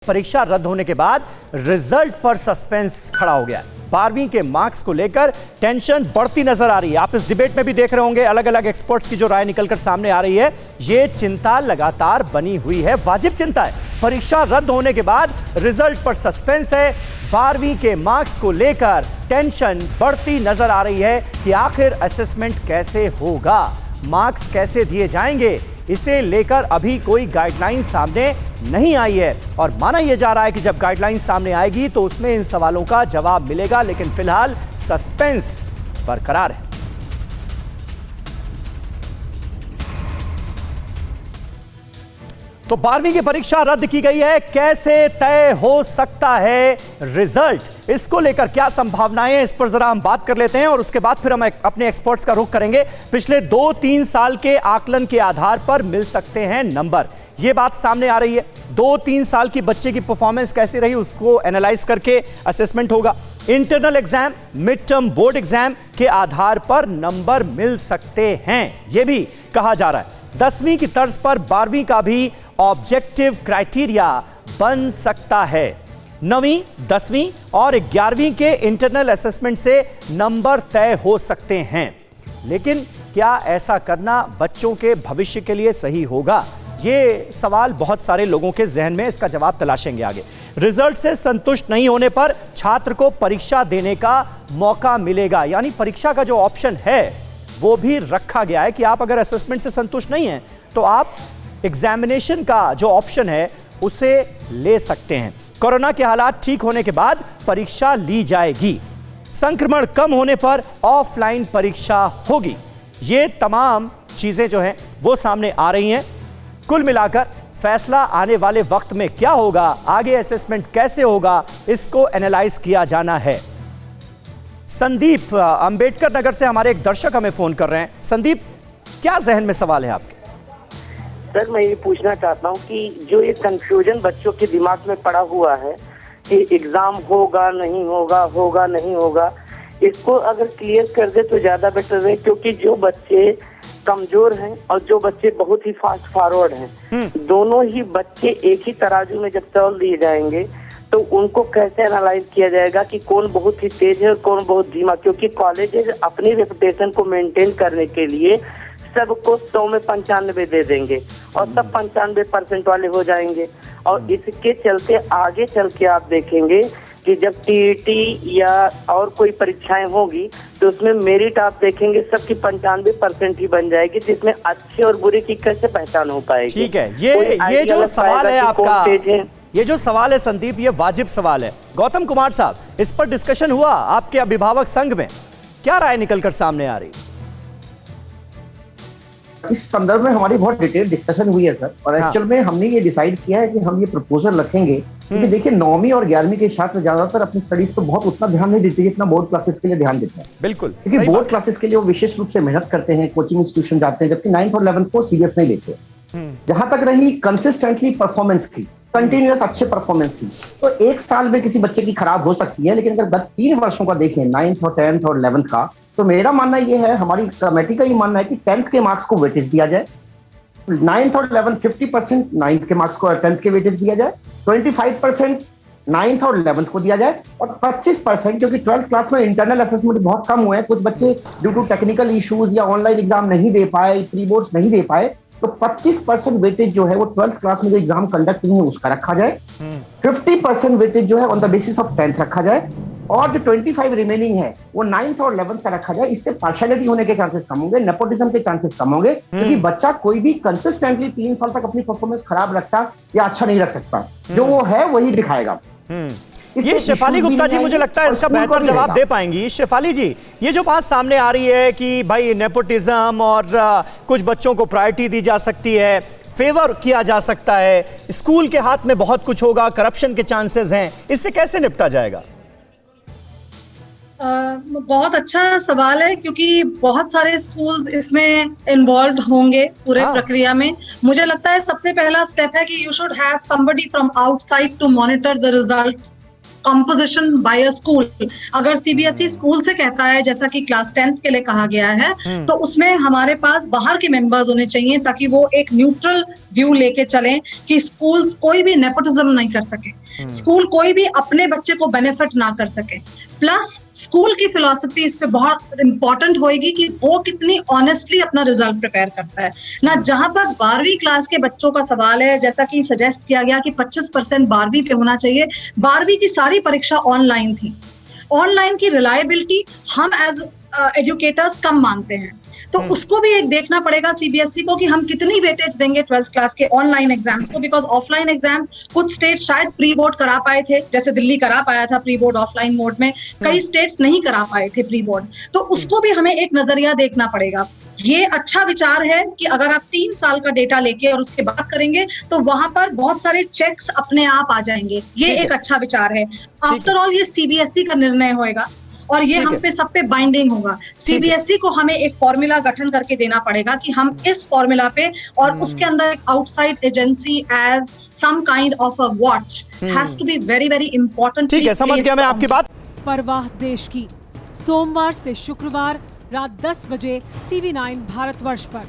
परीक्षा रद्द होने के बाद रिजल्ट पर सस्पेंस खड़ा हो गया। 12वीं के मार्क्स को लेकर टेंशन बढ़ती नजर आ रही है। आप इस डिबेट में भी देख रहे होंगे, अलग अलग एक्सपर्ट्स की जो राय निकलकर सामने आ रही है। ये चिंता लगातार बनी हुई है, वाजिब चिंता है। परीक्षा रद्द होने के बाद रिजल्ट पर सस्पेंस है। 12वीं के मार्क्स को लेकर टेंशन बढ़ती नजर आ रही है कि आखिर असेसमेंट कैसे होगा, मार्क्स कैसे दिए जाएंगे, इसे लेकर अभी कोई गाइडलाइन सामने नहीं आई है। और माना यह जा रहा है कि जब गाइडलाइन सामने आएगी तो उसमें इन सवालों का जवाब मिलेगा, लेकिन फिलहाल सस्पेंस बरकरार है। तो 12वीं की परीक्षा रद्द की गई है, कैसे तय हो सकता है रिजल्ट, इसको लेकर क्या संभावनाएं हैं, इस पर जरा हम बात कर लेते हैं और उसके बाद फिर हम अपने एक्सपर्ट्स का रुख करेंगे। पिछले 2-3 साल के आकलन के आधार पर मिल सकते हैं नंबर, ये बात सामने आ रही है। 2-3 साल की बच्चे की परफॉर्मेंस कैसी रही उसको एनालाइज करके असेसमेंट होगा। Internal exam, mid term board exam के आधार पर नंबर मिल सकते हैं, यह भी कहा जा रहा है। 10वीं की तर्ज पर 12वीं का भी ऑब्जेक्टिव क्राइटेरिया बन सकता है। 9वीं, 10वीं और 11वीं के इंटरनल असेसमेंट से नंबर तय हो सकते हैं, लेकिन क्या ऐसा करना बच्चों के भविष्य के लिए सही होगा? ये सवाल बहुत सारे लोगों के जहन में, इसका जवाब तलाशेंगे आगे। रिजल्ट से संतुष्ट नहीं होने पर छात्र को परीक्षा देने का मौका मिलेगा, यानी परीक्षा का जो ऑप्शन है वो भी रखा गया है कि आप अगर असेसमेंट से संतुष्ट नहीं हैं तो आप एग्जामिनेशन का जो ऑप्शन है उसे ले सकते हैं। कोरोना के हालात ठीक होने के बाद परीक्षा ली जाएगी। संक्रमण कम होने पर ऑफलाइन परीक्षा होगी। ये तमाम चीजें जो हैं वो सामने आ रही हैं। कुल मिलाकर फैसला आने वाले वक्त में क्या होगा, आगे असेसमेंट कैसे होगा, इसको एनालाइज किया जाना है। संदीप अंबेडकर नगर से हमारे एक दर्शक हमें फोन कर रहे हैं। संदीप, क्या जहन में सवाल है आपके? सर, मैं ये पूछना चाहता हूँ कि जो ये कंफ्यूजन बच्चों के दिमाग में पड़ा हुआ है कि एग्जाम होगा नहीं होगा, होगा नहीं होगा, इसको अगर क्लियर कर दे तो ज्यादा बेटर है। क्योंकि जो बच्चे कमजोर हैं और जो बच्चे बहुत ही फास्ट फॉरवर्ड हैं, दोनों ही बच्चे एक ही तराजू में जब तौल दिए जाएंगे तो उनको कैसे एनालाइज किया जाएगा कि कौन बहुत ही तेज है और कौन बहुत धीमा? क्योंकि कॉलेजेस अपनी रेपुटेशन को मेंटेन करने के लिए सबको 100 में 95 दे देंगे और सब 95% वाले हो जाएंगे। और इसके चलते आगे चल के आप देखेंगे कि जब टीईटी या और कोई परीक्षाएं होगी तो उसमें मेरिट आप देखेंगे सबकी 95% ही बन जाएगी, जिसमें अच्छे और बुरे की कैसे पहचान हो पाएगी। ठीक है, ये जो सवाल है आपका, ये जो सवाल है संदीप, ये वाजिब सवाल है। गौतम कुमार साहब, इस पर डिस्कशन हुआ आपके अभिभावक संघ में, क्या राय निकलकर सामने आ रही? इस संदर्भ में हमारी बहुत डिटेल डिस्कशन हुई है सर, और एक्चुअल में हमने ये डिसाइड किया है कि हम ये प्रपोजल रखेंगे क्योंकि देखिए 9वीं और 11वीं के छात्र ज्यादातर अपनी स्टडीज को बहुत उतना ध्यान नहीं देते जितना बोर्ड क्लासेस के लिए ध्यान देते हैं। बिल्कुल, क्योंकि बोर्ड क्लासेस के लिए वो विशेष रूप से मेहनत करते हैं, कोचिंग इंस्टीट्यूशन जाते हैं, जबकि 9th और 11th को सीरियस नहीं लेते। जहां तक रही कंसिस्टेंटली परफॉर्मेंस की, कंटिन्यूअस अच्छे परफॉर्मेंस की, तो एक साल में किसी बच्चे की खराब हो सकती है, लेकिन अगर गत 3 वर्षों का देखें, 9th और 10th और 11th का, तो मेरा मानना यह है, हमारी कमेटी का ये मानना है कि 10th के मार्क्स को वेटेज दिया जाए, 9th और 11th 50% 9th के मार्क्स को 10th के वेटेज दिया जाए, 25% 9th और 11th को दिया जाए, और 25% क्योंकि 12th क्लास में इंटरनल असेसमेंट बहुत कम हुए हैं, कुछ बच्चे ड्यू टू टेक्निकल इश्यूज या ऑनलाइन एग्जाम नहीं दे पाए, प्री बोर्ड्स नहीं दे पाए, तो 25% वेटेज जो है वो 12th क्लास में जो एग्जाम कंडक्ट हुए हैं उसका रखा जाए, 50% वेटेज जो है on the basis of 10th रखा जाए, और जो 25 रिमेनिंग है वो 9th और 11th का रखा जाए। इससे पार्शियलिटी होने के चांसेस कम होंगे, नेपोटिज्म के चांसेस कम होंगे, क्योंकि बच्चा कोई भी कंसिस्टेंटली 3 साल तक अपनी परफॉर्मेंस खराब रखता या अच्छा नहीं रख सकता, जो वो है वही दिखाएगा। ये शेफाली गुप्ता जी मुझे लगता है इसका बेहतर जवाब दे पाएंगी। शेफाली जी, ये जो बात सामने आ रही है कि भाई नेपोटिज्म और कुछ बच्चों को प्रायोरिटी दी जा सकती है, फेवर किया जा सकता है, स्कूल के हाथ में बहुत कुछ होगा, करप्शन के चांसेस हैं, इससे कैसे निपटा जाएगा? बहुत अच्छा सवाल है, क्योंकि बहुत सारे स्कूल्स इसमें इन्वॉल्व होंगे पूरे प्रक्रिया में। मुझे लगता है सबसे पहला स्टेप है कि you should have somebody from outside to monitor the result composition by a school. अगर सीबीएसई स्कूल से कहता है, जैसा कि क्लास 10th के लिए कहा गया है, तो उसमें हमारे पास बाहर के मेंबर्स होने चाहिए ताकि वो एक न्यूट्रल व्यू लेके चलें कि स्कूल्स कोई भी नेपोटिज्म नहीं कर सके, स्कूल कोई भी अपने बच्चे को बेनिफिट ना कर सके। प्लस स्कूल की फिलॉसफी इस पे बहुत इंपॉर्टेंट होएगी कि वो कितनी ऑनेस्टली अपना रिजल्ट प्रिपेयर करता है ना। जहां पर 12वीं क्लास के बच्चों का सवाल है, जैसा कि सजेस्ट किया गया कि 25% 12वीं पे होना चाहिए, 12वीं की सारी परीक्षा ऑनलाइन थी। ऑनलाइन की रिलायबिलिटी हम एज एजुकेटर्स कम मानते हैं, तो उसको भी एक देखना पड़ेगा सीबीएसई को कि हम कितनी वेटेज देंगे 12th क्लास के ऑनलाइन एग्जाम्स को, बिकॉज ऑफलाइन एग्जाम्स कुछ स्टेट शायद प्री बोर्ड करा पाए थे, जैसे दिल्ली करा पाया था प्री बोर्ड ऑफलाइन मोड में, कई स्टेट्स नहीं करा पाए थे प्री बोर्ड, तो उसको भी हमें एक नजरिया देखना पड़ेगा। ये अच्छा विचार है कि अगर आप 3 साल का डेटा लेके और उसके बाद करेंगे तो वहां पर बहुत सारे चेक्स अपने आप आ जाएंगे, ये एक अच्छा विचार है। आफ्टर ऑल ये सीबीएसई का निर्णय होएगा और ये हम पे सब पे बाइंडिंग होगा। सीबीएसई को हमें एक फॉर्मूला गठन करके देना पड़ेगा कि हम इस फॉर्मूला पे और उसके अंदर एक outside agency as some kind of a watch has to be very very important. ठीक है, समझ गया मैं आपकी बात। परवाह देश की, सोमवार से शुक्रवार रात 10 बजे TV9 भारतवर्ष पर।